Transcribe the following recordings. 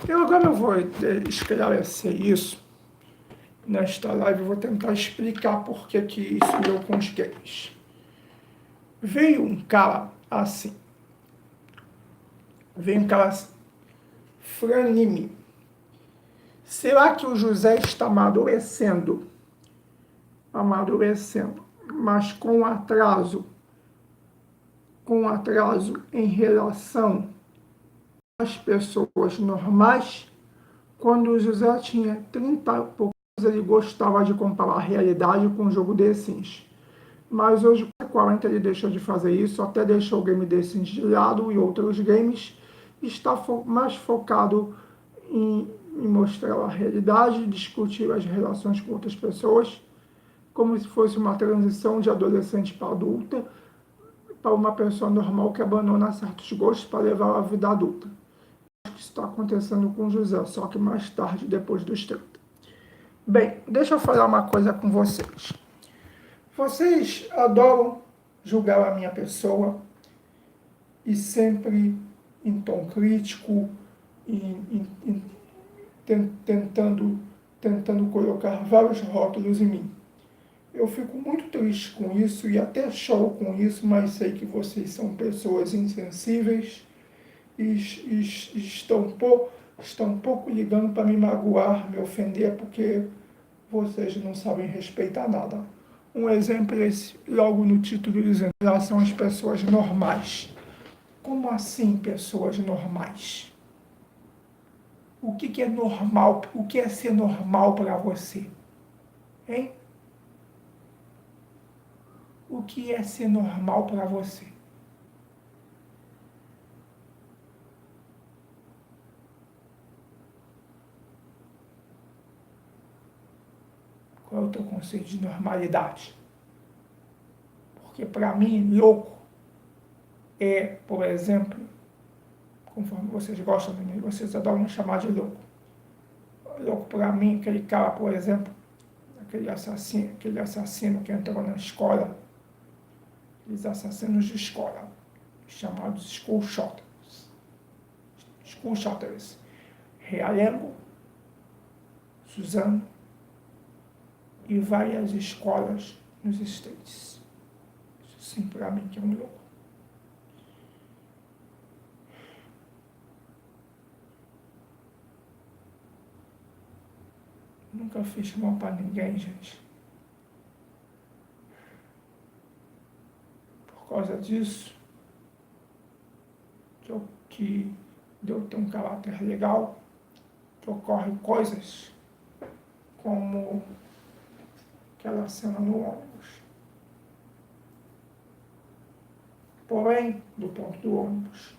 Agora eu vou esclarecer isso nesta live. Eu vou tentar explicar por que isso deu com os gays. Veio um cara assim. Franime. Será que o José está amadurecendo? Mas com atraso em relação às pessoas normais? Quando o José tinha 30 e poucos, ele gostava de comparar a realidade com o jogo The Sims. Mas hoje, com 40, ele deixou de fazer isso, até deixou o game The Sims de lado e outros games. Está mais focado em mostrar a realidade, discutir as relações com outras pessoas, como se fosse uma transição de adolescente para adulta, para uma pessoa normal que abandona certos gostos para levar a vida adulta. Acho que isso está acontecendo com o José, só que mais tarde, depois dos 30. Bem, deixa eu falar uma coisa com vocês. Vocês adoram julgar a minha pessoa e sempre em tom crítico, tentando colocar vários rótulos em mim. Eu fico muito triste com isso e até choro com isso, mas sei que vocês são pessoas insensíveis e estão um pouco ligando para me magoar, me ofender, porque vocês não sabem respeitar nada. Um exemplo é esse, logo no título dizendo, em relação às pessoas normais. Como assim pessoas normais? O que é normal? O que é ser normal para você? Hein? O que é ser normal para você? Qual é o teu conceito de normalidade? Porque para mim, louco é, por exemplo, conforme vocês gostam de mim, vocês adoram me chamar de louco. Louco para mim, aquele cara, por exemplo, aquele assassino que entrou na escola, aqueles assassinos de escola, chamados school shooters. Realengo, Suzano e várias escolas nos States. Isso sim, para mim, que é um louco. Nunca fiz mal para ninguém, gente. Por causa disso, que eu tenho um caráter legal, que ocorrem coisas como aquela cena no ônibus. Porém, do ponto do ônibus,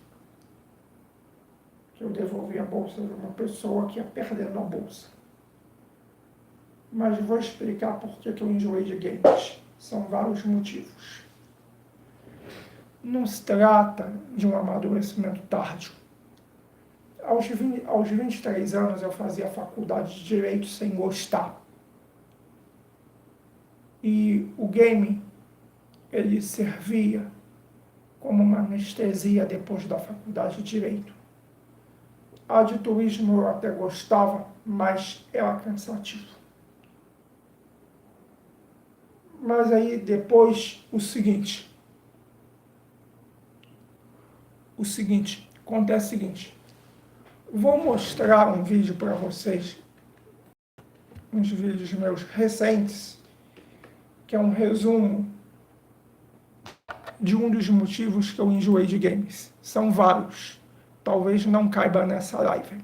que eu devolvi a bolsa de uma pessoa que ia perdendo a bolsa. Mas vou explicar por que eu enjoei de games. São vários motivos. Não se trata de um amadurecimento tardio. Aos 23 anos eu fazia faculdade de Direito sem gostar. E o game, ele servia como uma anestesia depois da faculdade de Direito. A de turismo eu até gostava, mas era cansativo. Mas aí depois acontece o seguinte, vou mostrar um vídeo para vocês, uns vídeos meus recentes, que é um resumo de um dos motivos que eu enjoei de games. São vários, talvez não caiba nessa live.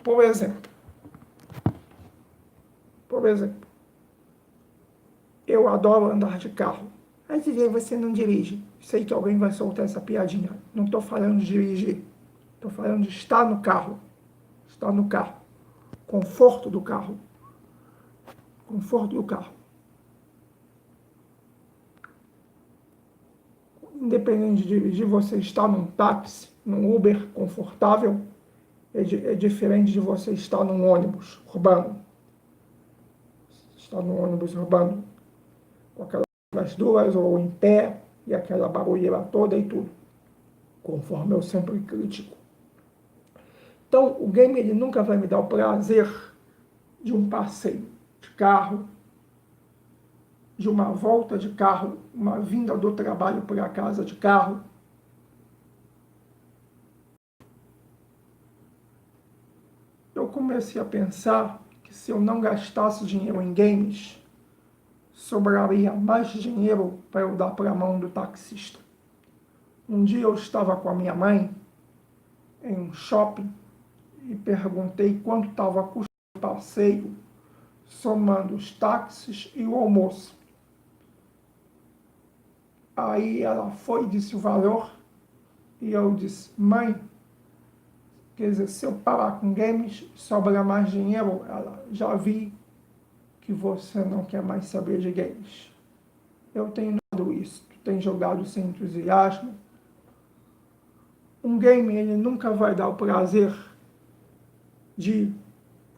Por exemplo, eu adoro andar de carro. Mas você não dirige. Sei que alguém vai soltar essa piadinha. Não estou falando de dirigir. Estou falando de estar no carro. Conforto do carro. Independente de dirigir, você estar num táxi, num Uber confortável, é diferente de você estar num ônibus urbano. Com aquelas duas ou em pé, e aquela barulheira toda e tudo, conforme eu sempre critico. Então, o game ele nunca vai me dar o prazer de um passeio de carro, de uma volta de carro, uma vinda do trabalho para casa de carro. Eu comecei a pensar que se eu não gastasse dinheiro em games, sobraria mais dinheiro para eu dar para a mão do taxista. Um dia eu estava com a minha mãe em um shopping e perguntei quanto estava custando o passeio, somando os táxis e o almoço. Aí ela foi e disse o valor e eu disse, mãe, quer dizer, se eu parar com games, sobra mais dinheiro? Ela, já vi que você não quer mais saber de games. Eu tenho dado isso, tu tem jogado sem entusiasmo. Um game, ele nunca vai dar o prazer de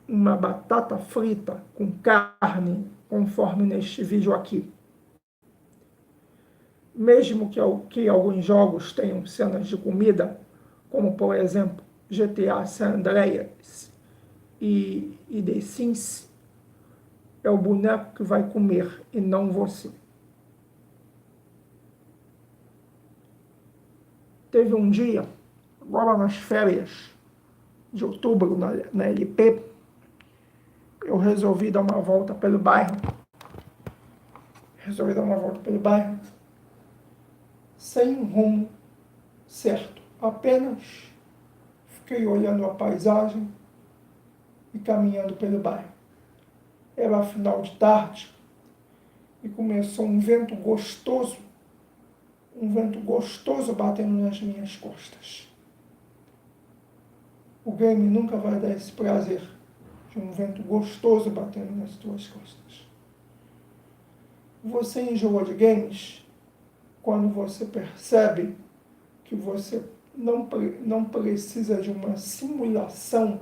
uma batata frita com carne, conforme neste vídeo aqui. Mesmo que alguns jogos tenham cenas de comida, como por exemplo GTA San Andreas e The Sims, é o boneco que vai comer e não você. Teve um dia, agora nas férias de outubro, na LP, eu resolvi dar uma volta pelo bairro. Sem um rumo certo. Apenas fiquei olhando a paisagem e caminhando pelo bairro. Era final de tarde e começou um vento gostoso batendo nas minhas costas. O game nunca vai dar esse prazer de um vento gostoso batendo nas tuas costas. Você enjoa de games quando você percebe que você não precisa de uma simulação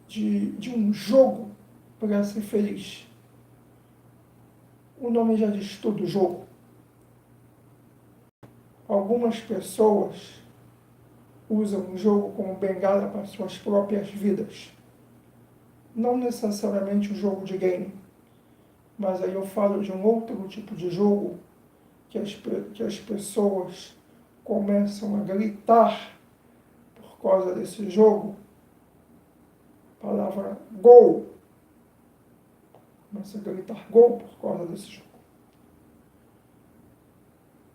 de um jogo para ser feliz. O nome já diz tudo, jogo. Algumas pessoas usam o jogo como bengala para suas próprias vidas. Não necessariamente o jogo de game, mas aí eu falo de um outro tipo de jogo que as pessoas começam a gritar por causa desse jogo. A palavra gol. Começa a gritar gol por causa desse jogo.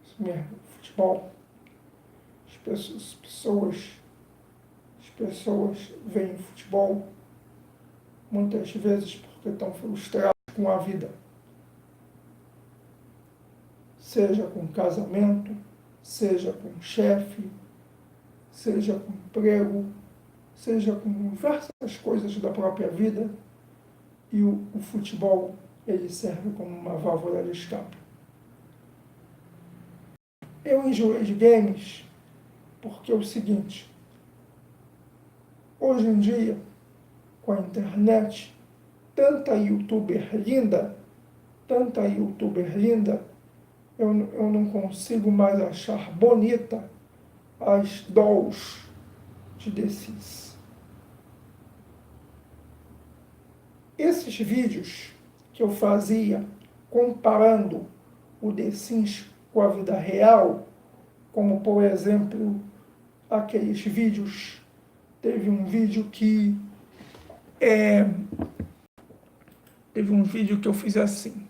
Isso mesmo, futebol. As pessoas veem futebol muitas vezes porque estão frustradas com a vida. Seja com casamento, seja com chefe, seja com emprego, seja com diversas coisas da própria vida. E o futebol, ele serve como uma válvula de escape. Eu enjoei de games porque é o seguinte, hoje em dia, com a internet, tanta youtuber linda, eu não consigo mais achar bonita as dolls de The Sims. Esses vídeos que eu fazia comparando o The Sims com a vida real, como por exemplo aqueles vídeos, teve um vídeo que eu fiz assim,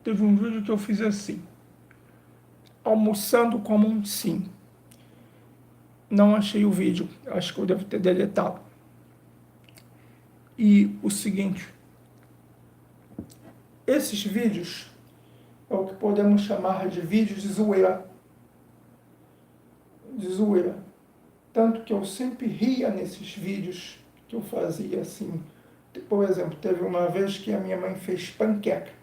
teve um vídeo que eu fiz assim, almoçando como um sim. Não achei o vídeo, acho que eu devo ter deletado. E o seguinte, esses vídeos é o que podemos chamar de vídeos de zoeira. De zoeira. Tanto que eu sempre ria nesses vídeos que eu fazia assim. Por exemplo, teve uma vez que a minha mãe fez panqueca.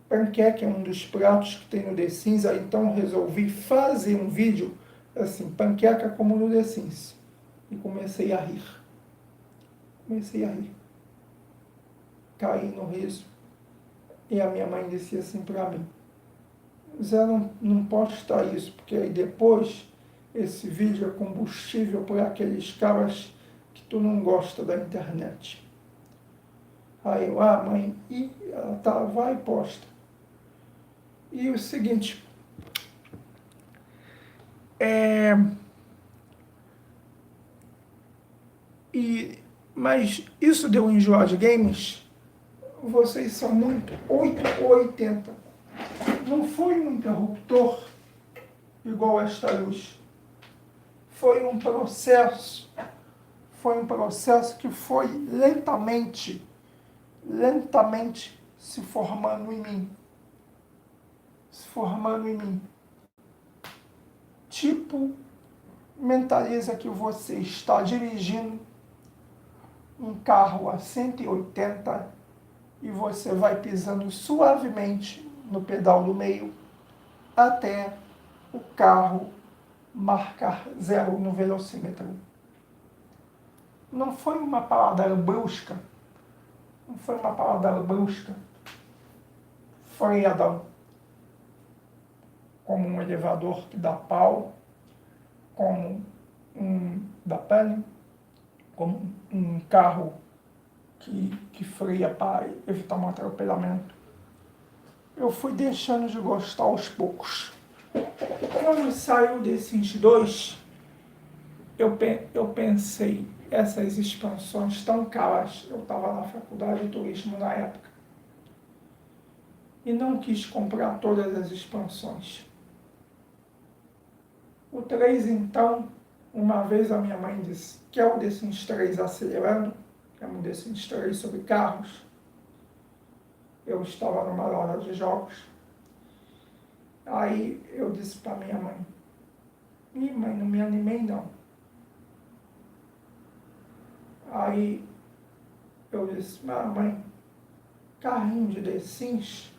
Panqueca é um dos pratos que tem no The Sims, aí então resolvi fazer um vídeo assim, panqueca como no The Sims. E comecei a rir. Comecei a rir. Caí no riso. E a minha mãe disse assim para mim, Zé, não posta isso, porque aí depois esse vídeo é combustível para aqueles caras que tu não gosta da internet. Aí eu, mãe, e ela tá, vai e posta. E o seguinte, mas isso deu enjoar de games? Vocês são muito 8 ou 80. Não foi um interruptor igual esta luz. Foi um processo que foi lentamente se formando em mim. Tipo, mentaliza que você está dirigindo um carro a 180 e você vai pisando suavemente no pedal do meio até o carro marcar zero no velocímetro. Não foi uma palavra brusca, freadão, como um elevador que dá pau, como dá pane, como um carro que freia para evitar um atropelamento. Eu fui deixando de gostar aos poucos. Quando saiu The Sims 2, eu pensei, essas expansões tão caras, eu estava na faculdade de turismo na época, e não quis comprar todas as expansões. O 3, então, uma vez a minha mãe disse, quer o The Sims 3 acelerando? É um The Sims 3 sobre carros. Eu estava numa loja de jogos. Aí eu disse para minha mãe, mãe, não me animei não. Aí eu disse, mãe, carrinho de The Sims,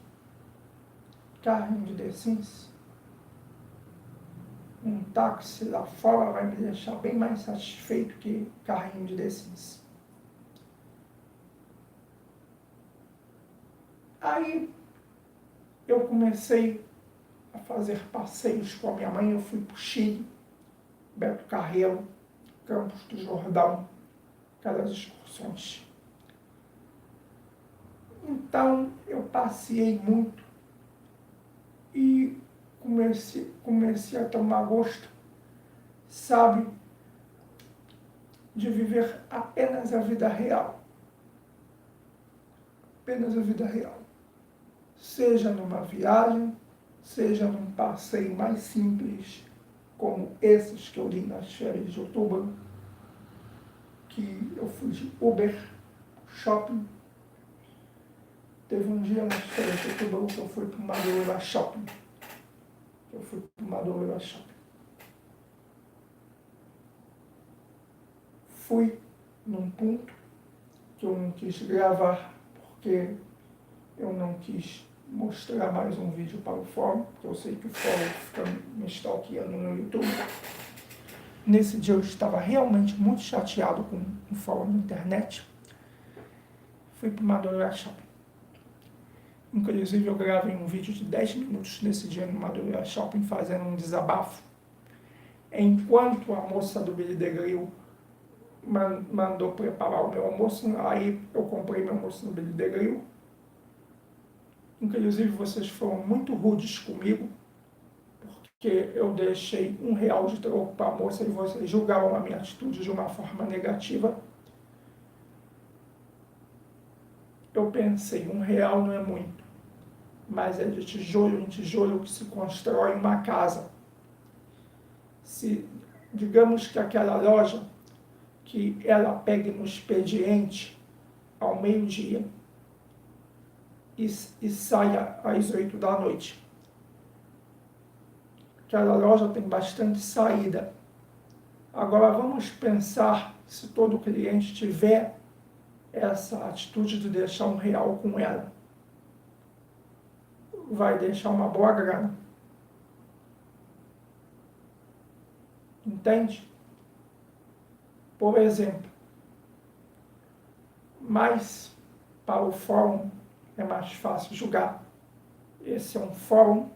um táxi lá fora vai me deixar bem mais satisfeito que carrinho de The Sims. Aí eu comecei a fazer passeios com a minha mãe, eu fui para o Chile, Beto Carreiro, Campos do Jordão, aquelas excursões. Então eu passeei muito e comecei a tomar gosto, sabe, de viver apenas a vida real. Apenas a vida real. Seja numa viagem, seja num passeio mais simples, como esses que eu li nas férias de outubro, que eu fui de Uber, shopping. Teve um dia nas férias de outubro que eu fui para o Madureira Shopping. Fui num ponto que eu não quis gravar, porque eu não quis mostrar mais um vídeo para o fórum, porque eu sei que o fórum fica me stalkeando no YouTube. Nesse dia eu estava realmente muito chateado com o fórum na internet. Fui para o Madureira Shopping. Inclusive eu gravei um vídeo de 10 minutos nesse dia no Madureira Shopping fazendo um desabafo. Enquanto a moça do Billy the Grill mandou preparar o meu almoço, aí eu comprei meu almoço no Billy the Grill. Inclusive vocês foram muito rudes comigo, porque eu deixei R$1 de troco para a moça e vocês julgaram a minha atitude de uma forma negativa. eu pensei, R$ 1 não é muito, mas é de tijolo em tijolo que se constrói uma casa. Se, digamos que aquela loja, que ela pegue no expediente ao meio-dia e saia às 8 da noite. Aquela loja tem bastante saída. Agora vamos pensar se todo cliente tiver essa atitude de deixar R$ 1 com ela. Vai deixar uma boa grana. Entende? Por exemplo, mas para o fórum é mais fácil julgar. Esse é um fórum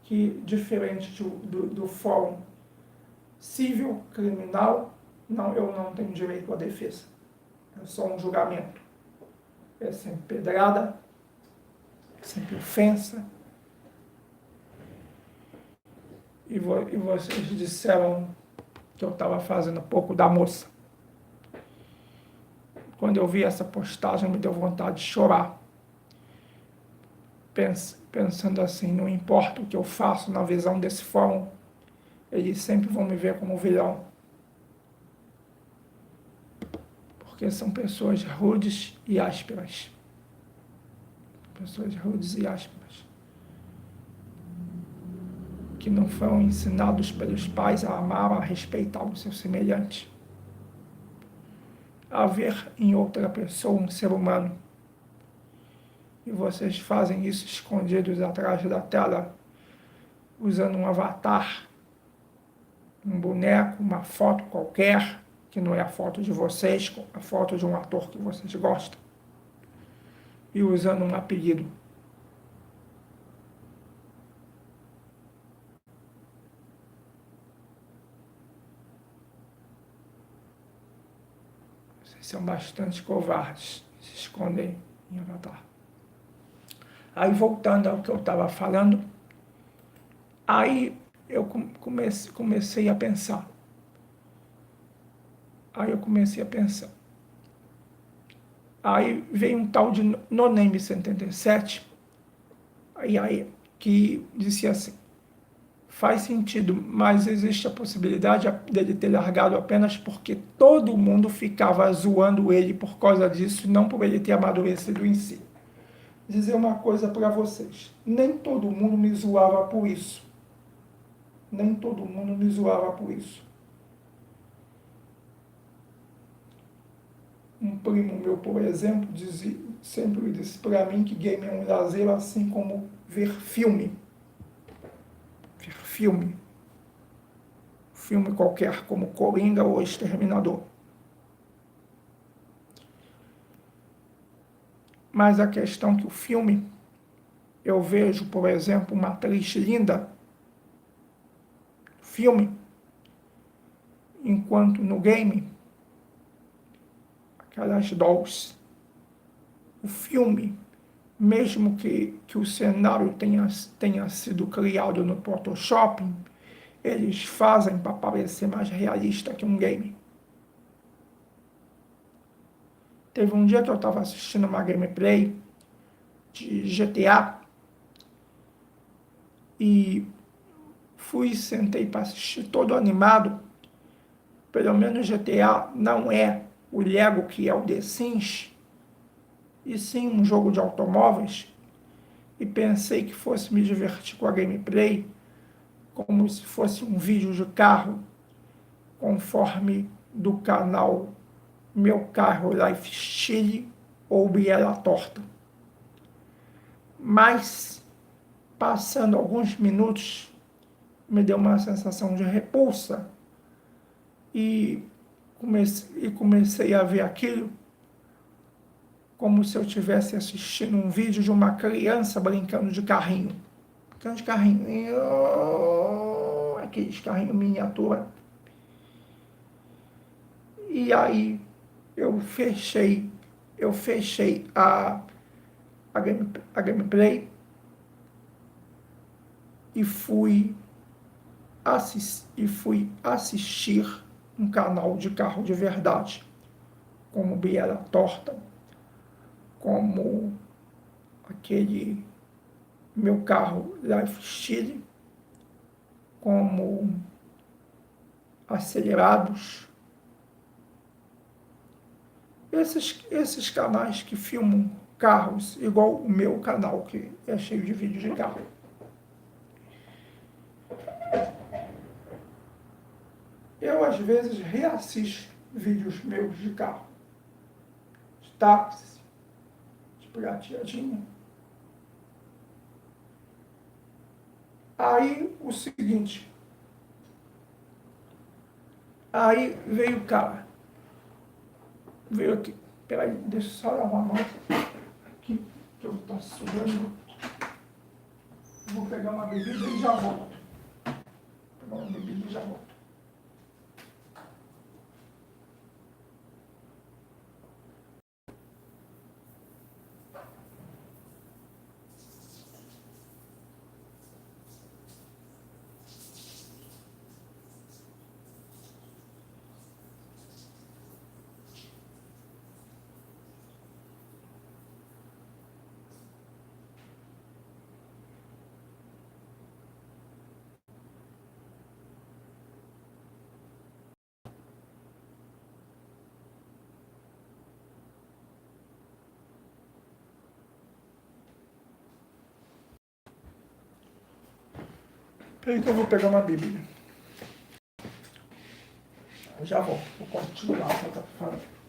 que, diferente do fórum civil, criminal, não, eu não tenho direito à defesa. É só um julgamento. É sempre pedrada, é sempre ofensa. E vocês disseram que eu estava fazendo pouco da moça. Quando eu vi essa postagem, me deu vontade de chorar. Pensando assim, não importa o que eu faço na visão desse fórum, eles sempre vão me ver como vilão. Porque são pessoas rudes e ásperas. Pessoas rudes e ásperas. Que não foram ensinados pelos pais a amar, a respeitar o seu semelhante. A ver em outra pessoa um ser humano. E vocês fazem isso escondidos atrás da tela, usando um avatar, um boneco, uma foto qualquer, que não é a foto de vocês, a foto de um ator que vocês gostam, e usando um apelido. Vocês são bastante covardes, se escondem em avatar. Aí, voltando ao que eu estava falando, aí eu comecei a pensar. Aí veio um tal de Noname77, aí, que disse assim: faz sentido, mas existe a possibilidade dele ter largado apenas porque todo mundo ficava zoando ele por causa disso, não por ele ter amadurecido em si. Dizer uma coisa para vocês: nem todo mundo me zoava por isso. Nem todo mundo me zoava por isso. Um primo meu, por exemplo, sempre disse para mim que game é um lazer assim como ver filme. Ver filme. Filme qualquer, como Coringa ou Exterminador. Mas a questão é que o filme, eu vejo, por exemplo, uma atriz linda, filme, enquanto no game, aquelas dolls, o filme, mesmo que o cenário tenha sido criado no Photoshop, eles fazem para parecer mais realista que um game. Teve um dia que eu estava assistindo uma gameplay de GTA e sentei para assistir todo animado. Pelo menos GTA não é o Lego que é o The Sims, e sim um jogo de automóveis, e pensei que fosse me divertir com a gameplay, como se fosse um vídeo de carro, conforme do canal Meu Carro Lifestyle ou Biela Torta. Mas, passando alguns minutos, me deu uma sensação de repulsa e comecei a ver aquilo como se eu estivesse assistindo um vídeo de uma criança brincando de carrinho. Brincando de carrinho. Aqueles carrinhos miniatura. E aí eu fechei a gameplay e fui assistir um canal de carro de verdade, como Biela Torta como aquele meu carro Lifestyle, como Acelerados. Esses canais que filmam carros, igual o meu canal, que é cheio de vídeos de carro. Eu, às vezes, reassisto vídeos meus de carro, de táxi, de prateadinho. Aí, o seguinte, aí veio o cara, veio aqui, peraí, deixa eu só dar uma nota aqui, que eu tô sugando. Vou pegar uma bebida e já volto. Vou pegar uma bebida e já volto. Peraí que eu vou pegar uma bebida. Eu já volto, vou continuar o que eu tô falando.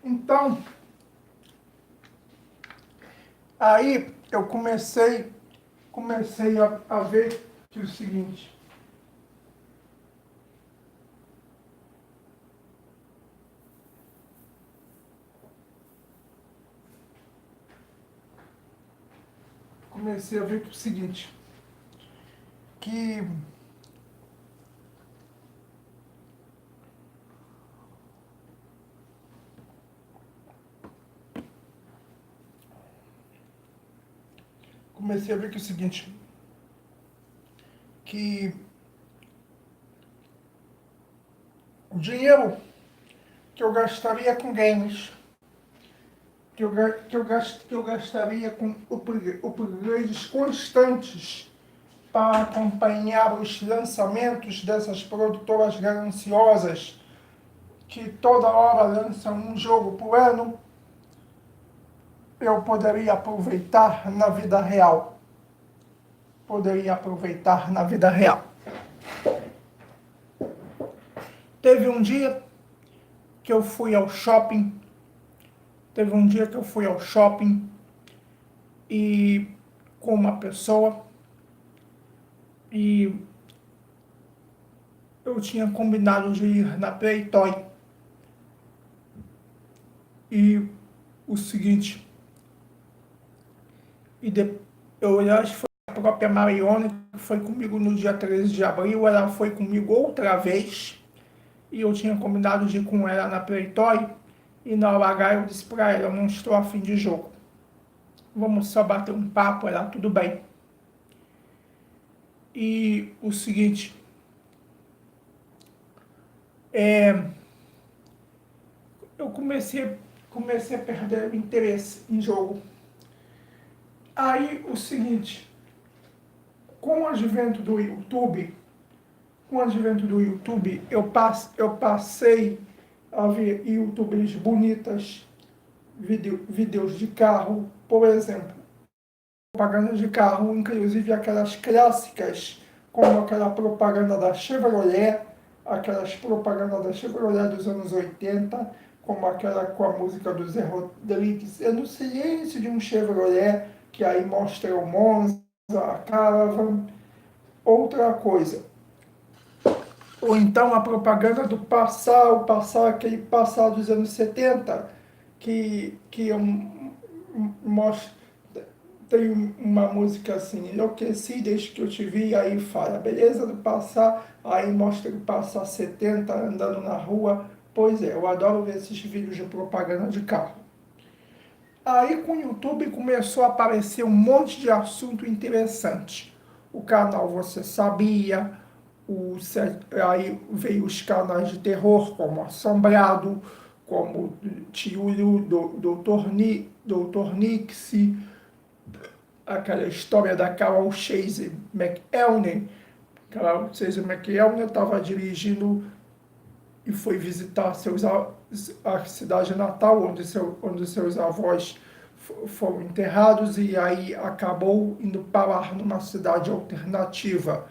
Então, aí eu comecei a ver que é o seguinte. Comecei a ver que é o seguinte, que comecei a ver que é o seguinte, que o dinheiro que eu gastaria com games, que eu gastaria com upgrades constantes para acompanhar os lançamentos dessas produtoras gananciosas que toda hora lançam um jogo por ano, eu poderia aproveitar na vida real. Poderia aproveitar na vida real. Teve um dia que eu fui ao shopping. Teve um dia que eu fui ao shopping e com uma pessoa e eu tinha combinado de ir na Playtoy. E o seguinte, eu acho que foi a própria Marione que foi comigo no dia 13 de abril, ela foi comigo outra vez, e eu tinha combinado de ir com ela na Playtoy, e na hora H eu disse pra ela, eu não estou afim de jogo. Vamos só bater um papo, ela, tudo bem. E o seguinte, eu comecei a perder o interesse em jogo. Aí, o seguinte, com o advento do YouTube, eu passei a ver YouTubers bonitas, vídeos de carro, por exemplo, propaganda de carro, inclusive aquelas clássicas, como aquela propaganda da Chevrolet, aquelas propagandas da Chevrolet dos anos 80, como aquela com a música do Zé Rodrigues, é no silêncio de um Chevrolet, que aí mostra o Monza, a Caravan, outra coisa. Ou então a propaganda do Passar, aquele Passar dos anos 70, que mostra, tem uma música assim, enlouqueci desde que eu te vi, aí fala, beleza do Passar, aí mostra o Passar 70 andando na rua. Pois é, eu adoro ver esses vídeos de propaganda de carro. Aí com o YouTube começou a aparecer um monte de assunto interessante. O canal Você Sabia, aí veio os canais de terror, como Assombrado, como Tio Doutor Nixie, aquela história da Carol Chase McElney. Carol Chase McElney estava dirigindo e foi visitar a cidade natal, onde seus avós foram enterrados, e aí acabou indo parar numa cidade alternativa.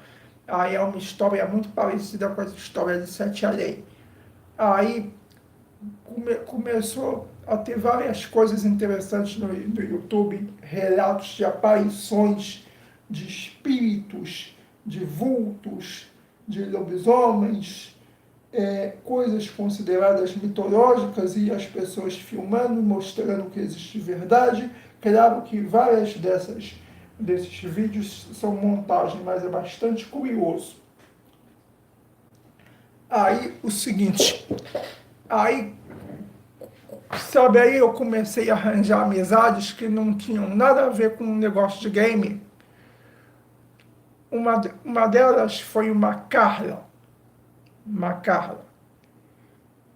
Aí é uma história muito parecida com essa história de Sete Além. Aí começou a ter várias coisas interessantes no YouTube, relatos de aparições, de espíritos, de vultos, de lobisomens, coisas consideradas mitológicas, e as pessoas filmando, mostrando que existe verdade. Claro que várias desses vídeos são montagem, mas é bastante curioso. Aí, o seguinte, aí, sabe, aí eu comecei a arranjar amizades que não tinham nada a ver com o negócio de game. Uma delas foi uma Carla.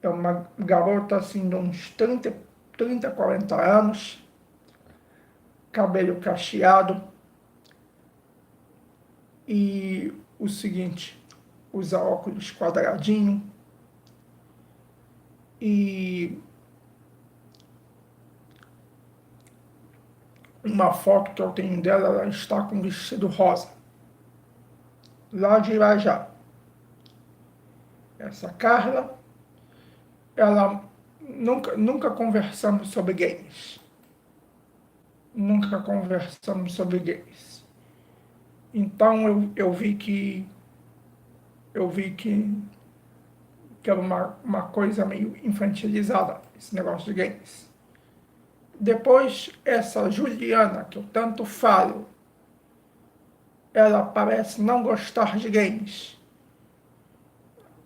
É uma garota assim de uns 30, 40 anos, cabelo cacheado, e o seguinte, usa óculos quadradinho, e uma foto que eu tenho dela, ela está com um vestido rosa, lá de Irajá. Essa Carla, ela nunca conversamos sobre games. Nunca conversamos sobre games. Então eu vi que era uma coisa meio infantilizada, esse negócio de games. Depois, essa Juliana, que eu tanto falo, ela parece não gostar de games.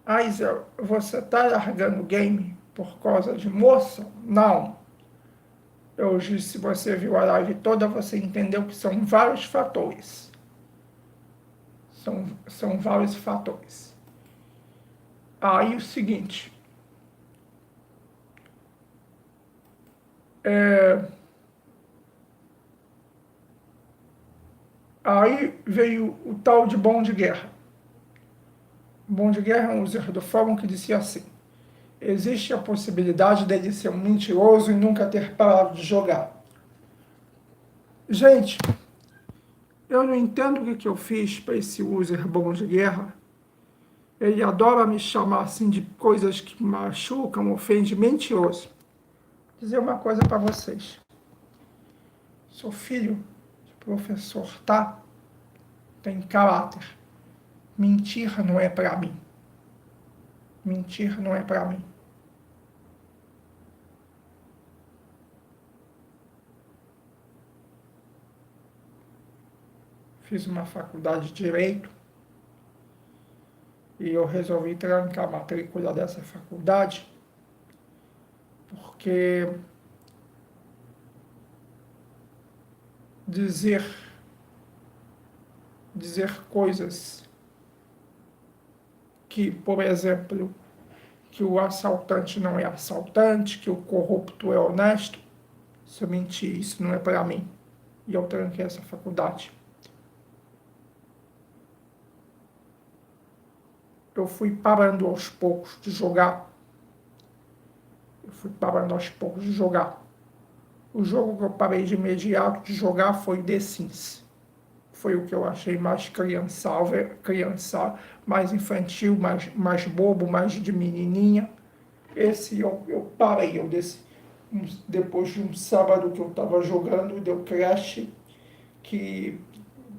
Aizel, você está largando game por causa de moça? Não. Se você viu a live toda, você entendeu que são vários fatores. São vários fatores. Aí o seguinte, aí veio o tal de Bom de Guerra. Bom de Guerra é um user do fórum que disse assim: existe a possibilidade dele ser um mentiroso e nunca ter parado de jogar. Gente, eu não entendo o que eu fiz para esse user bom de guerra. Ele adora me chamar assim de coisas que machucam, ofendem, mentiroso. Vou dizer uma coisa para vocês. Sou filho de professor, tá? Tem caráter. Mentir não é para mim. Mentir não é para mim. Fiz uma faculdade de Direito e eu resolvi trancar a matrícula dessa faculdade porque dizer coisas que, por exemplo, que o assaltante não é assaltante, que o corrupto é honesto, isso é mentir, isso não é para mim. E eu tranquei essa faculdade. Eu fui parando aos poucos de jogar. O jogo que eu parei de imediato de jogar foi The Sims. Foi o que eu achei mais mais infantil, mais bobo, mais de menininha. Esse eu parei, depois de um sábado que eu estava jogando, deu crash, que,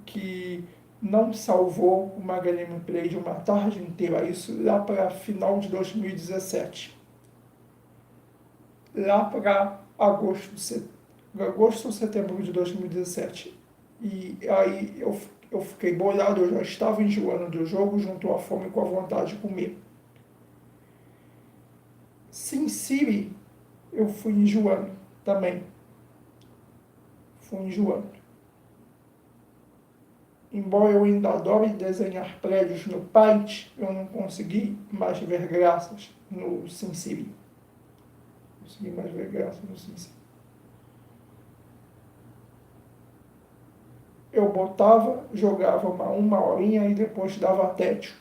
que não salvou uma gameplay de uma tarde inteira, isso lá para final de 2017. Lá para agosto ou setembro de 2017. E aí eu fiquei bolado, eu já estava enjoando do jogo, juntou a fome com a vontade de comer. SimCity, eu fui enjoando também. Fui enjoando. Embora eu ainda adore desenhar prédios no Paint, eu não consegui mais ver graças no SimCity. Consegui mais ver graças no SimCity. Eu botava, jogava uma horinha e depois dava tédio.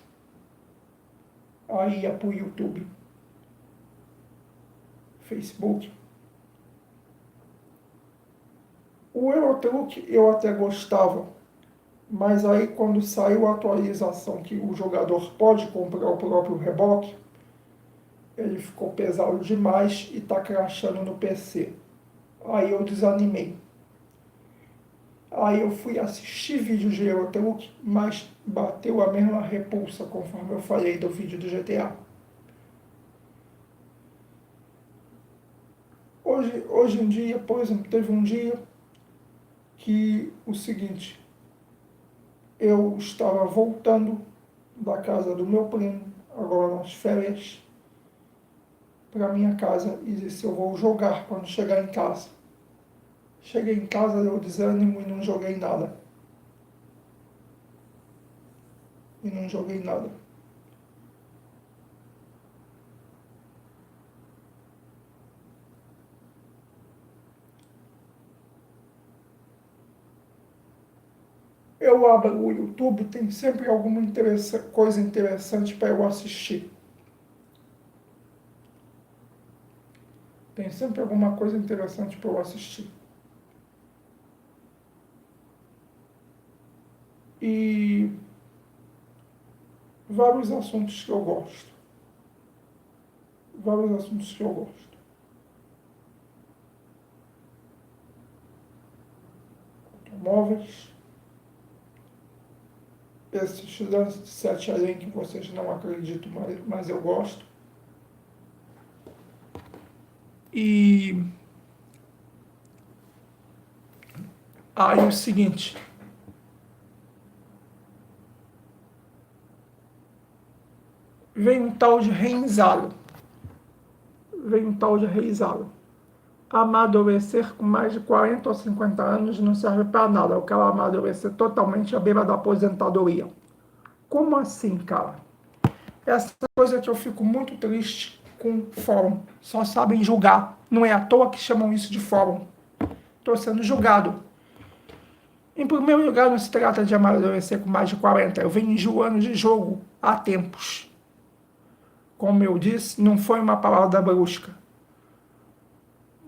Aí ia pro YouTube, Facebook. O Eurotruck eu até gostava, mas aí quando saiu a atualização que o jogador pode comprar o próprio reboque, ele ficou pesado demais e tá crashando no PC. Aí eu desanimei. Aí eu fui assistir vídeos de Eurotruck, mas bateu a mesma repulsa, conforme eu falei do vídeo do GTA. Hoje em dia, por exemplo, teve um dia que o seguinte, eu estava voltando da casa do meu primo, agora nas férias, para minha casa e disse, eu vou jogar quando chegar em casa. Cheguei em casa, deu desânimo e não joguei nada. Eu abro o YouTube, tem sempre alguma coisa interessante para eu assistir. Tem sempre alguma coisa interessante para eu assistir. E vários assuntos que eu gosto. Automóveis. Esses lances de 7 além que vocês não acreditam, mas eu gosto. E aí o seguinte, vem um tal de Renzalo. Amadurecer com mais de 40 ou 50 anos não serve para nada. Eu quero amadurecer totalmente à beira da aposentadoria. Como assim, cara? Essa coisa que eu fico muito triste com o fórum. Só sabem julgar. Não é à toa que chamam isso de fórum. Estou sendo julgado. Em primeiro lugar, não se trata de amadurecer com mais de 40. Eu venho enjoando de jogo há tempos. Como eu disse, não foi uma palavra brusca.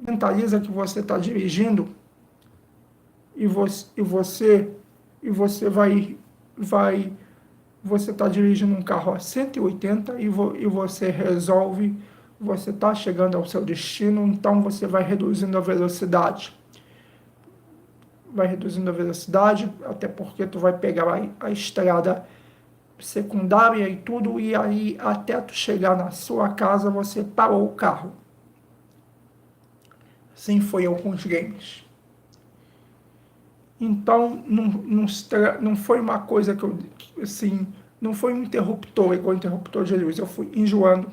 Mentaliza que você está dirigindo e e você você está dirigindo um carro a 180 e você resolve, você está chegando ao seu destino, então você vai reduzindo a velocidade. Vai reduzindo a velocidade, até porque tu vai pegar a estrada secundária e tudo, e aí até tu chegar na sua casa você parou o carro. Assim foi eu com os games. Então, não foi uma coisa que eu, assim, não foi um interruptor, igual interruptor de luz. Eu fui enjoando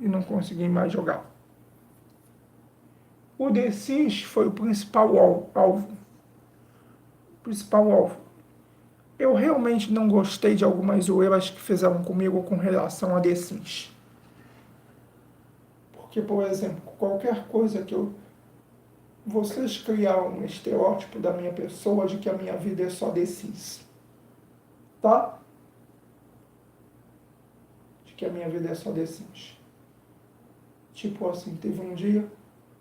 e não consegui mais jogar. O The Sims foi o principal alvo. Principal alvo. Eu realmente não gostei de algumas zoeiras que fizeram comigo com relação a The Sims. Porque, por exemplo, qualquer coisa que eu... Vocês criaram um estereótipo da minha pessoa de que a minha vida é só The Sims. Tá? De que a minha vida é só The Sims. Tipo assim, teve um dia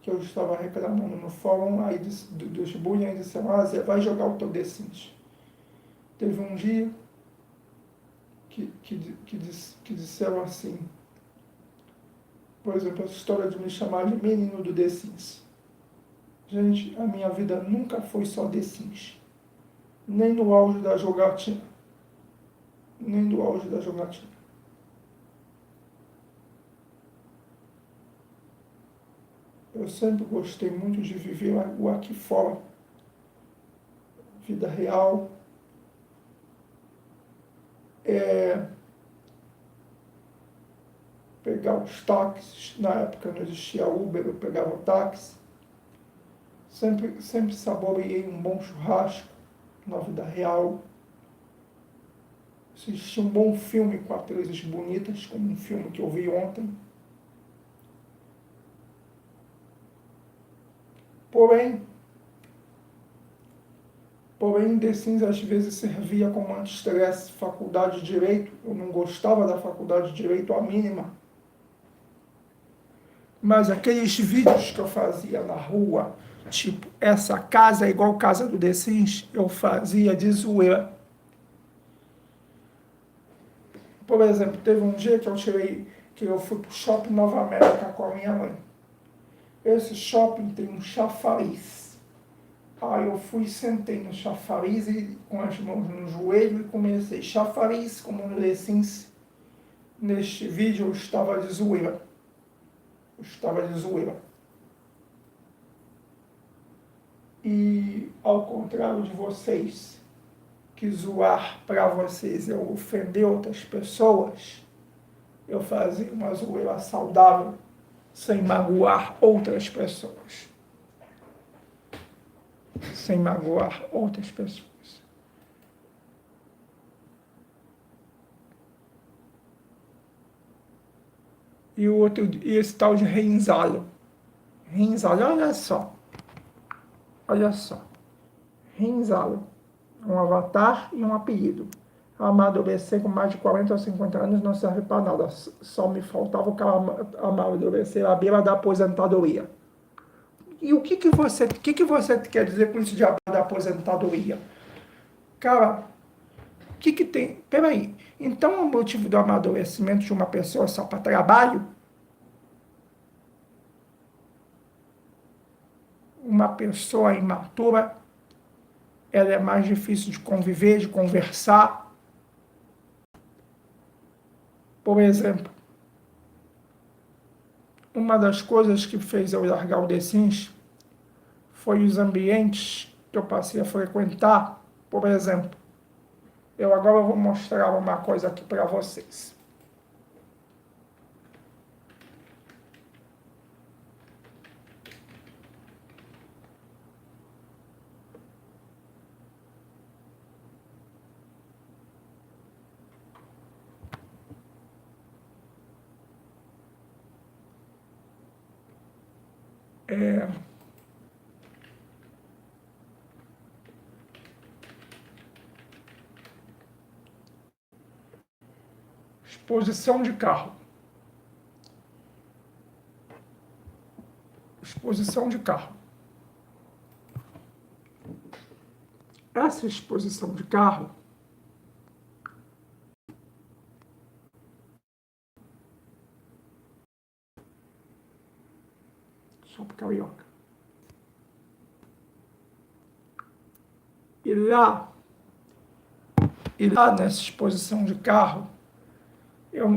que eu estava reclamando no fórum aí dos bullying, aí disseram, Zé, vai jogar o teu The Sims. Teve um dia que disseram assim, por exemplo, essa história de me chamar de menino do The Sims. Gente, a minha vida nunca foi só The Sims. Nem no auge da jogatina. Nem do auge da jogatina. Eu sempre gostei muito de viver o aqui fora. Vida real. Pegar os táxis. Na época não existia Uber, eu pegava o táxi. Sempre saboreei um bom churrasco na vida real. Assisti um bom filme com atrizes bonitas, como um filme que eu vi ontem. Porém, The Sims às vezes servia como anti-estresse. Faculdade de Direito, eu não gostava da faculdade de Direito a mínima. Mas aqueles vídeos que eu fazia na rua, tipo, essa casa é igual casa do The Sims, eu fazia de zoeira. Por exemplo, teve um dia que eu fui pro Shopping Nova América com a minha mãe. Esse shopping tem um chafariz. Aí eu fui, sentei no chafariz e com as mãos no joelho e comecei chafariz, como no The Sims. Neste vídeo eu estava de zoeira. E ao contrário de vocês, que zoar para vocês é ofender outras pessoas, eu fazia uma zoeira saudável, sem magoar outras pessoas. Sem magoar outras pessoas. E esse tal de Renzalo. Renzalo, olha só. Renzalo, um avatar e um apelido. Amadurecer com mais de 40 ou 50 anos não serve para nada. Só me faltava o cara amadurecer à beira da aposentadoria. E o que você quer dizer com isso de da aposentadoria? Cara, o que tem... Peraí, então o motivo do amadurecimento de uma pessoa é só para trabalho? Uma pessoa imatura, ela é mais difícil de conviver, de conversar. Por exemplo, uma das coisas que fez eu largar o The Sims foi os ambientes que eu passei a frequentar. Por exemplo, eu agora vou mostrar uma coisa aqui para vocês. Exposição de carro. Exposição de carro. nessa exposição de carro, só para carioca, e lá nessa exposição de carro, eu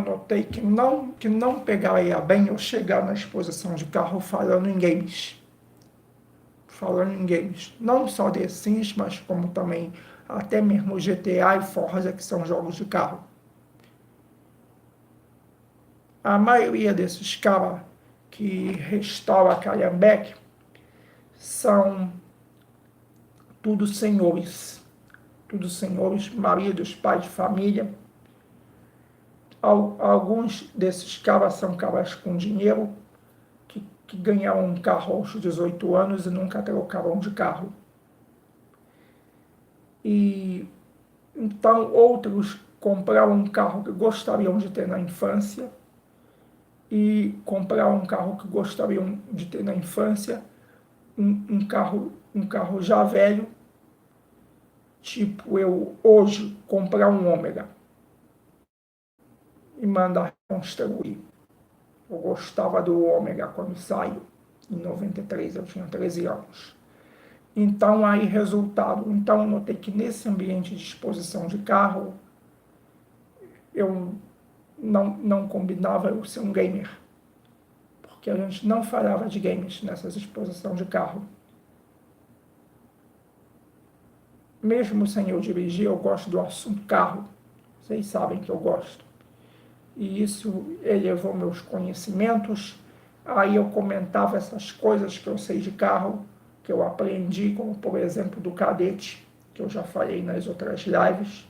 notei que não pegaria bem eu chegar na exposição de carro falando em games. Falando em games. Não só The Sims, mas como também até mesmo GTA e Forza, que são jogos de carro. A maioria desses caras que restauram a Calhambeque são tudo senhores. Tudo senhores, maridos, pais de família. Alguns desses caras são caras com dinheiro, que ganharam um carro aos 18 anos e nunca trocaram de carro. E então outros compraram um carro que gostariam de ter na infância e compraram um carro que gostariam de ter na infância, um carro já velho, tipo eu hoje comprar um Ômega e mandar construir. Eu gostava do Ômega quando saiu, em 93, eu tinha 13 anos. Então, aí, resultado. Então, eu notei que nesse ambiente de exposição de carro, eu não combinava eu ser um gamer. Porque a gente não falava de games nessas exposições de carro. Mesmo sem eu dirigir, eu gosto do assunto carro. Vocês sabem que eu gosto. E isso elevou meus conhecimentos. Aí eu comentava essas coisas que eu sei de carro, que eu aprendi, como por exemplo do Cadete, que eu já falei nas outras lives,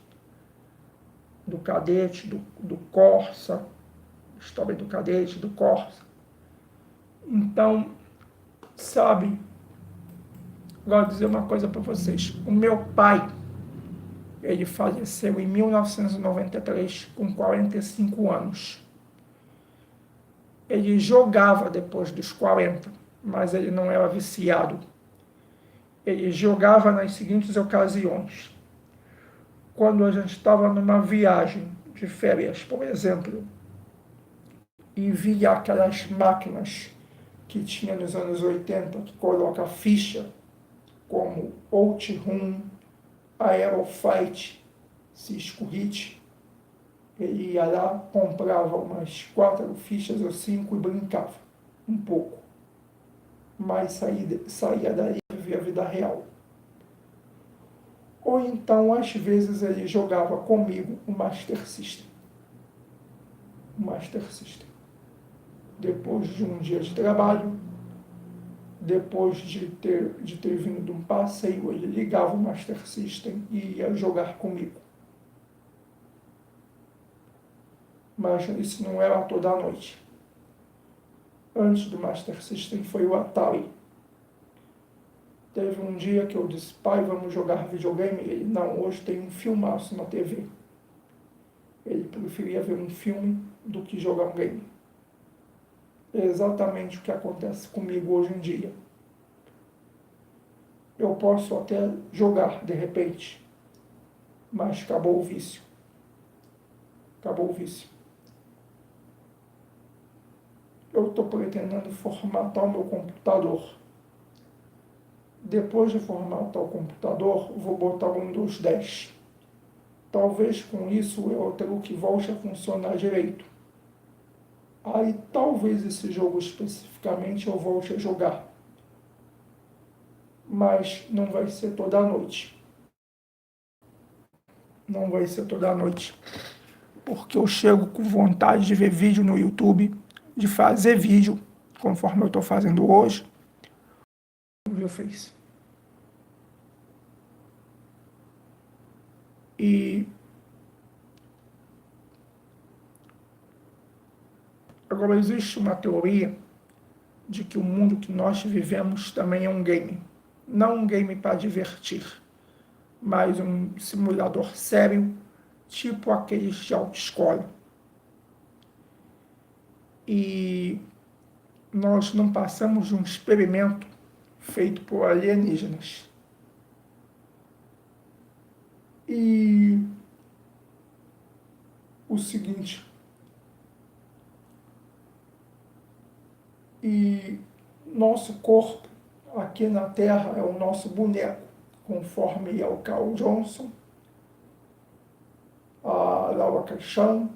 do Cadete, do Corsa, história do Cadete, do Corsa. Então, sabe, vou dizer uma coisa para vocês. O meu pai, ele faleceu em 1993, com 45 anos. Ele jogava depois dos 40, mas ele não era viciado. Ele jogava nas seguintes ocasiões. Quando a gente estava numa viagem de férias, por exemplo, e via aquelas máquinas que tinha nos anos 80, que coloca ficha, como OutRun, Aerofight, Cisco Hit, ele ia lá, comprava umas 4 fichas ou 5 e brincava um pouco. Mas saía dali e vivia a vida real. Ou então, às vezes, ele jogava comigo o Master System. O Master System. Depois de um dia de trabalho, depois de ter vindo de um passeio, ele ligava o Master System e ia jogar comigo. Mas isso não era toda a noite. Antes do Master System foi o Atari. Teve um dia que eu disse, pai, vamos jogar videogame? Ele, não, hoje tem um filmaço na TV. Ele preferia ver um filme do que jogar um game. É exatamente o que acontece comigo hoje em dia. Eu posso até jogar, de repente, mas acabou o vício. Acabou o vício. Eu estou pretendendo formatar o meu computador. Depois de formatar o computador, vou botar o Windows 10. Talvez com isso o Outlook volte a funcionar direito. Aí talvez esse jogo especificamente eu volte a jogar. Mas não vai ser toda a noite. Não vai ser toda a noite. Porque eu chego com vontade de ver vídeo no YouTube, de fazer vídeo, conforme eu estou fazendo hoje. Eu fiz. E agora existe uma teoria de que o mundo que nós vivemos também é um game. Não um game para divertir, mas um simulador sério, tipo aqueles de autoescola. E nós não passamos de um experimento feito por alienígenas. E o seguinte, e nosso corpo aqui na Terra é o nosso boneco, conforme é o Carl Johnson, a Laura Caixão,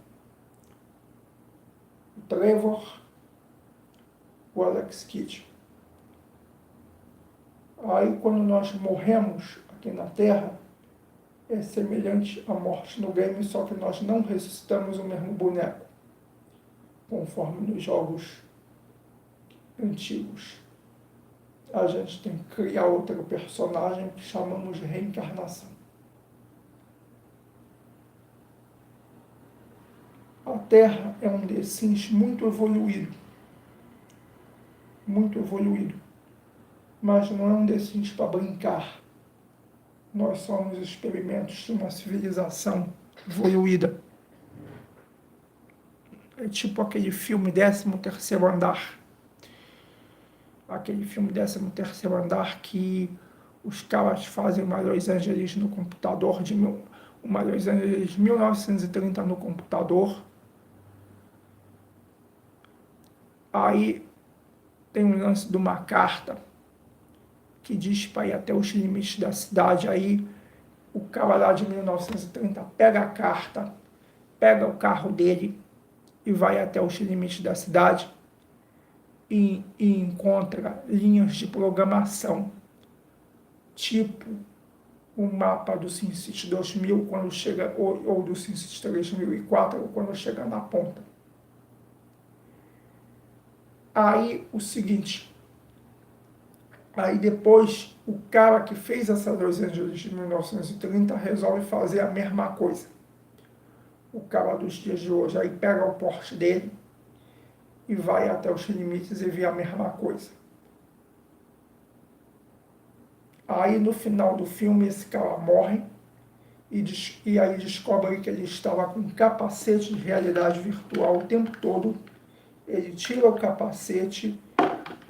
o Trevor, o Alex Kidd. Aí quando nós morremos aqui na Terra, é semelhante à morte no game, só que nós não ressuscitamos o mesmo boneco, conforme nos jogos antigos. A gente tem que criar outro personagem que chamamos de reencarnação. A Terra é um The Sims muito evoluído, mas não é um The Sims para brincar. Nós somos experimentos de uma civilização evoluída. É tipo aquele filme 13º Andar. Aquele filme 13º Andar que os caras fazem uma Los Angeles no computador, uma Los Angeles 1930 no computador. Aí tem um lance de uma carta que diz para ir até os limites da cidade. Aí o cara lá de 1930 pega a carta, pega o carro dele e vai até os limites da cidade e encontra linhas de programação, tipo o mapa do SimCity 2000 quando chega, ou do SimCity 3004 quando chega na ponta. Aí o seguinte, aí depois o cara que fez essa Los Angeles de 1930 resolve fazer a mesma coisa. O cara dos dias de hoje aí pega o Porsche dele e vai até os limites e vê a mesma coisa. Aí no final do filme esse cara morre e aí descobre que ele estava com um capacete de realidade virtual o tempo todo. Ele tira o capacete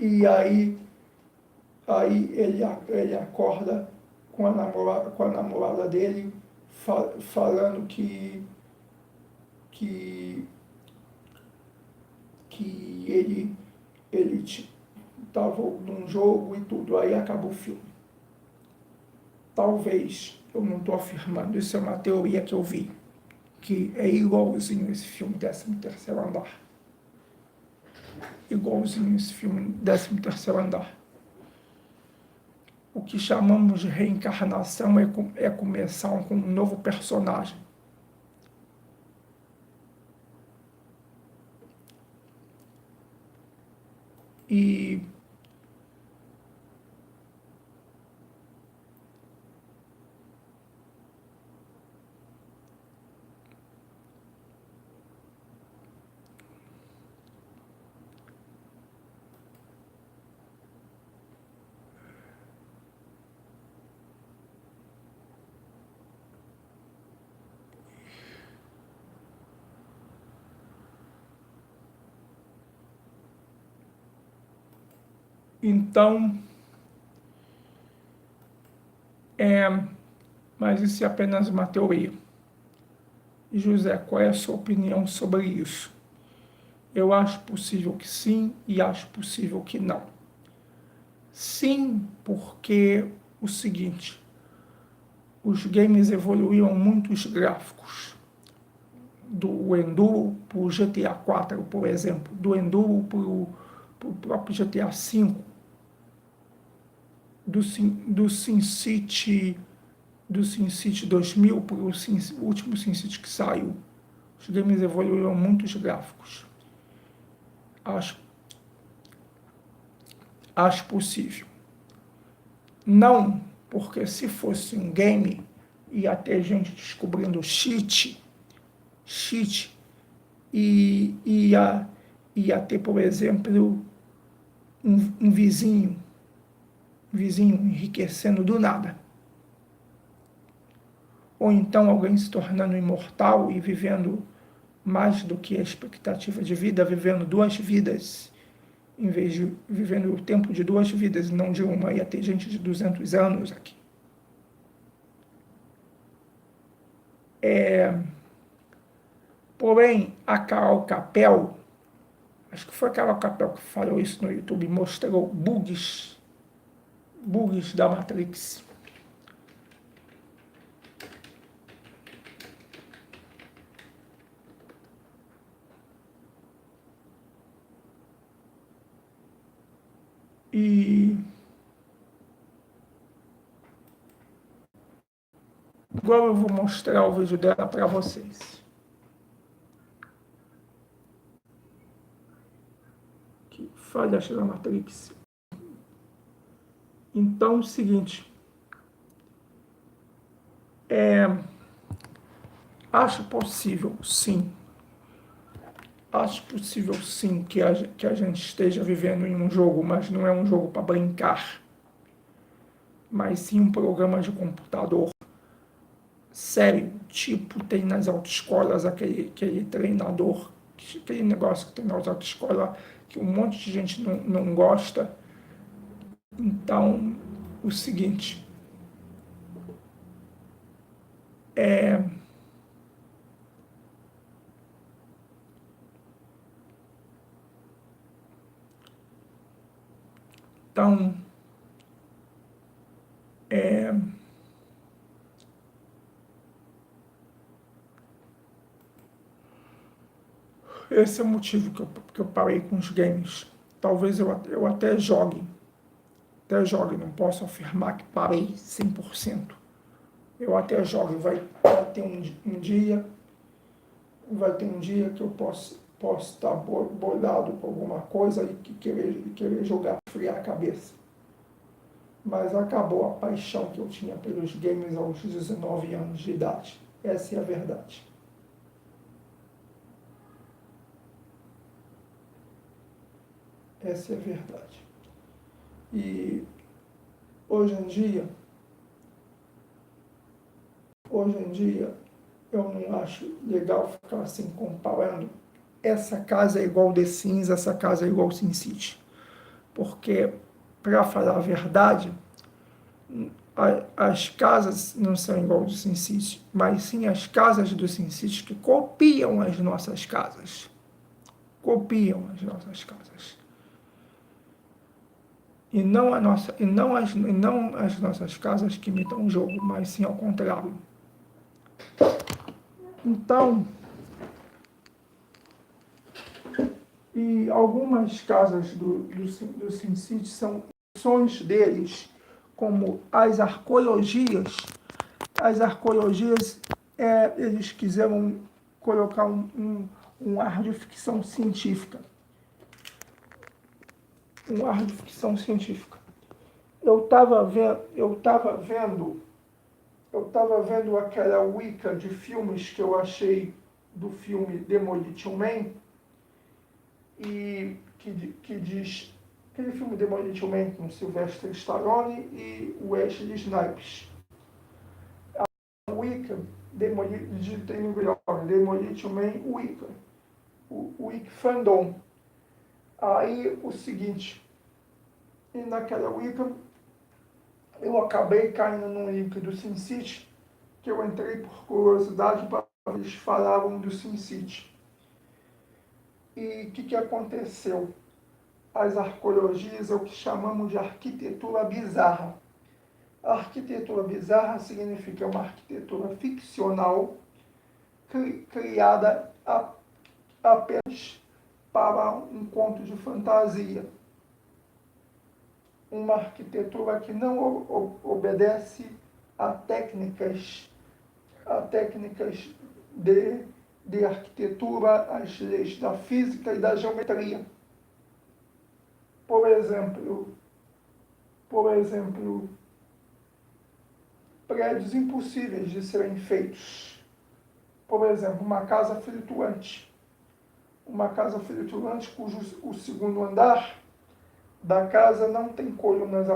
e aí ele acorda com a namorada dele falando que ele estava num jogo e tudo. Aí acaba o filme. Talvez, eu não estou afirmando, isso é uma teoria que eu vi, que é igualzinho esse filme 13º Andar. Igualzinho esse filme 13º Andar. O que chamamos de reencarnação é começar com um novo personagem. E então, mas isso é apenas uma teoria. José, qual é a sua opinião sobre isso? Eu acho possível que sim e acho possível que não. Sim, porque o seguinte, os games evoluíram muito os gráficos. Do Enduro para o GTA 4, por exemplo, do Enduro para o próprio GTA 5, do SimCity 2000 para o último SimCity que saiu. Os games evoluíram muito os gráficos. Acho possível. Não, porque se fosse um game, ia ter gente descobrindo cheat e ia ter, por exemplo, um vizinho enriquecendo do nada. Ou então alguém se tornando imortal e vivendo mais do que a expectativa de vida, vivendo 2 vidas, em vez de vivendo o tempo de 2 vidas e não de uma. Ia ter gente de 200 anos aqui. Porém, a Carol Capel, acho que foi a Carol Capel que falou isso no YouTube, mostrou bugs da Matrix. E agora eu vou mostrar o vídeo dela para vocês. Que falhas da Matrix. Então, é o seguinte. Acho possível, sim. Acho possível, sim, que a gente esteja vivendo em um jogo, mas não é um jogo para brincar. Mas sim um programa de computador sério, tipo tem nas autoescolas aquele treinador, aquele negócio que tem nas autoescolas que um monte de gente não gosta. Então, o seguinte, então, esse é o motivo que eu parei com os games. Talvez eu até jogue, não posso afirmar que parei 100%. Eu até jogo, vai ter um dia, que eu posso estar bolado com alguma coisa e querer jogar, esfriar a cabeça. Mas acabou a paixão que eu tinha pelos games aos 19 anos de idade. Essa é a verdade. Essa é a verdade. E hoje em dia, eu não acho legal ficar assim comparando. Essa casa é igual The Sims, essa casa é igual SimCity. Porque, para falar a verdade, as casas não são igual do SimCity, mas sim as casas do SimCity que copiam as nossas casas. Copiam as nossas casas. E não as nossas casas que imitam o jogo, mas sim ao contrário. Então, e algumas casas do SimCity são opções deles, como as arqueologias. As arqueologias, eles quiseram colocar um ar de ficção científica. Um ar de ficção científica. Eu estava vendo aquela wiki de filmes que eu achei do filme Demolition Man, e que diz aquele filme Demolition Man com Sylvester Stallone e Wesley Snipes. A wiki Demolition Man wiki, o wiki fandom. Aí o seguinte, e naquela wiki eu acabei caindo num link do SimCity, que eu entrei por curiosidade para eles falavam do SimCity. E o que aconteceu? As arqueologias é o que chamamos de arquitetura bizarra. A arquitetura bizarra significa uma arquitetura ficcional criada apenas para um conto de fantasia. Uma arquitetura que não obedece a técnicas de arquitetura, as leis da física e da geometria. Por exemplo, prédios impossíveis de serem feitos. Por exemplo, uma casa flutuante. Uma casa flutuante cujo o segundo andar da casa não tem colunas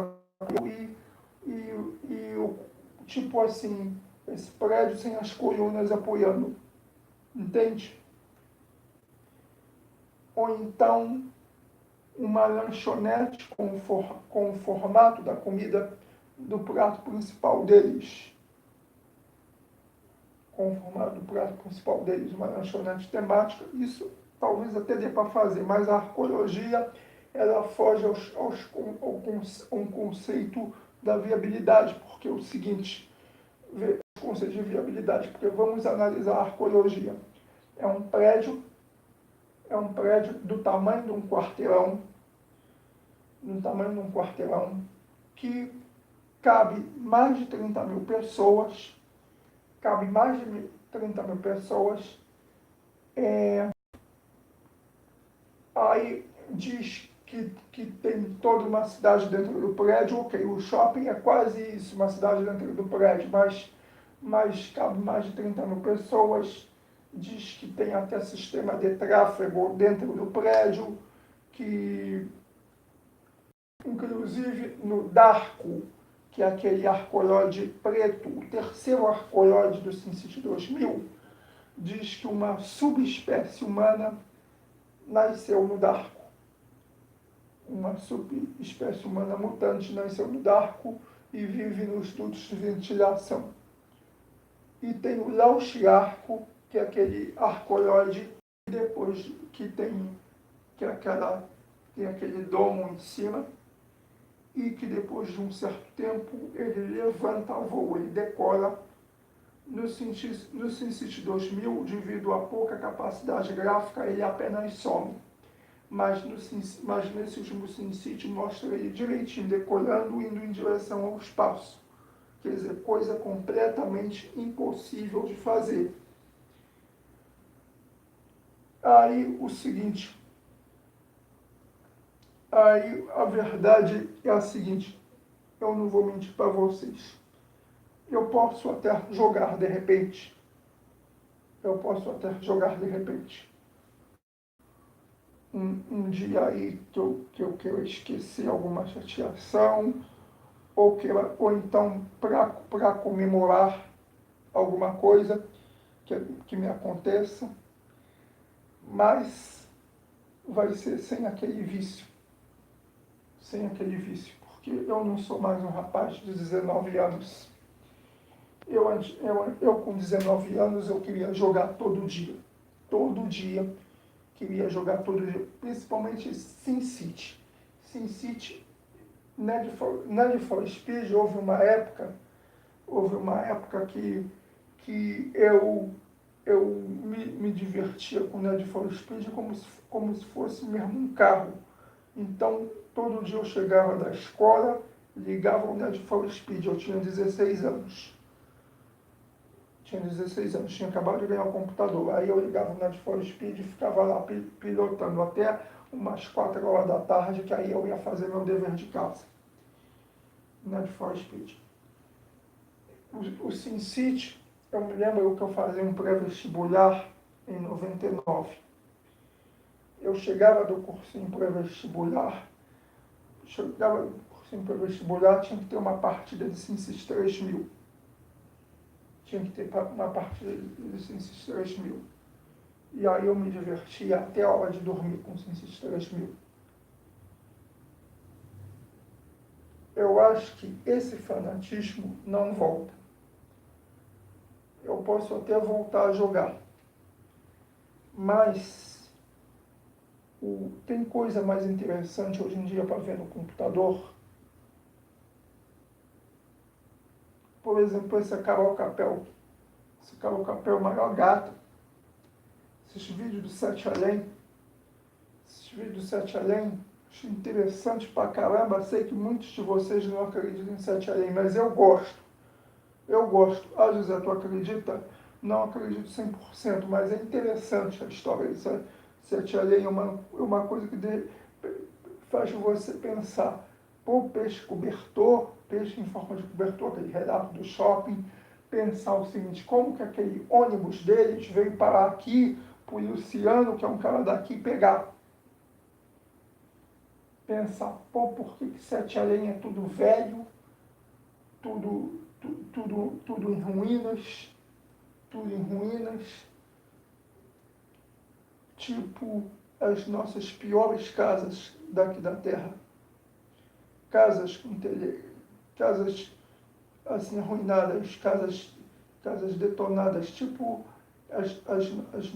e tipo assim, esse prédio sem as colunas apoiando. Entende? Ou então uma lanchonete com o formato da comida do prato principal deles. conformado do prato principal deles uma lanchonete temática, isso talvez até dê para fazer, mas a arqueologia ela foge ao conceito da viabilidade, porque é o seguinte, o conceito de viabilidade, porque vamos analisar a arqueologia. É um prédio do tamanho de um quarteirão, que cabe mais de 30 mil pessoas, aí diz que tem toda uma cidade dentro do prédio, ok, o shopping é quase isso, uma cidade dentro do prédio, mas cabe mais de 30 mil pessoas, diz que tem até sistema de tráfego dentro do prédio, que inclusive no Darko, que é aquele arcoiode preto, o terceiro arcoiode do SimCity 2000, diz que uma subespécie humana nasceu no Darko. Uma subespécie humana mutante nasceu no Darko e vive nos dutos de ventilação. E tem o Lauschiarco, que é aquele arcoiode depois que tem aquele domo em cima, e que depois de um certo tempo ele levanta voo, ele decola. No SimCity 2000, devido a pouca capacidade gráfica, ele apenas some. Mas nesse último SimCity mostra ele direitinho, decolando, indo em direção ao espaço. Quer dizer, coisa completamente impossível de fazer. Aí o seguinte, aí a verdade é a seguinte, eu não vou mentir para vocês. Eu posso até jogar de repente. Um dia aí que eu quero esquecer alguma chateação, ou então para comemorar alguma coisa que me aconteça, mas vai ser sem aquele vício, porque eu não sou mais um rapaz de 19 anos. Eu com 19 anos, eu queria jogar todo dia, principalmente SimCity. Need for Speed, houve uma época que eu me divertia com Need for Speed como se fosse mesmo um carro. Então, todo dia eu chegava da escola, ligava o Need for Speed, eu tinha 16 anos. Tinha acabado de ganhar o computador. Aí eu ligava o Need for Speed e ficava lá pilotando até umas 4 horas da tarde, que aí eu ia fazer meu dever de casa. Need for Speed. O SimCity, eu me lembro que eu fazia um pré-vestibular em 99. Eu chegava do cursinho pré-vestibular, tinha que ter uma partida de SimCity 3000. E aí eu me divertia até a hora de dormir com SimCity 3000. Eu acho que esse fanatismo não volta. Eu posso até voltar a jogar, mas tem coisa mais interessante hoje em dia para ver no computador. Por exemplo, esse Carol Capel. Esse Carol Capel é o maior gato. Esses vídeos do Sete Além. Acho interessante pra caramba. Sei que muitos de vocês não acreditam em Sete Além, mas eu gosto. Ah, José, tu acredita? Não acredito 100%, mas é interessante a história de Sete Além. É uma coisa que faz você pensar. Pô, peixe em forma de cobertor, aquele relato do shopping, pensar o seguinte, como que aquele ônibus deles veio parar aqui, pro Luciano, que é um cara daqui, pegar. Pensar, pô, por que Sete Além é tudo velho, tudo em ruínas, tipo as nossas piores casas daqui da Terra. Casas assim arruinadas, casas casas detonadas, tipo as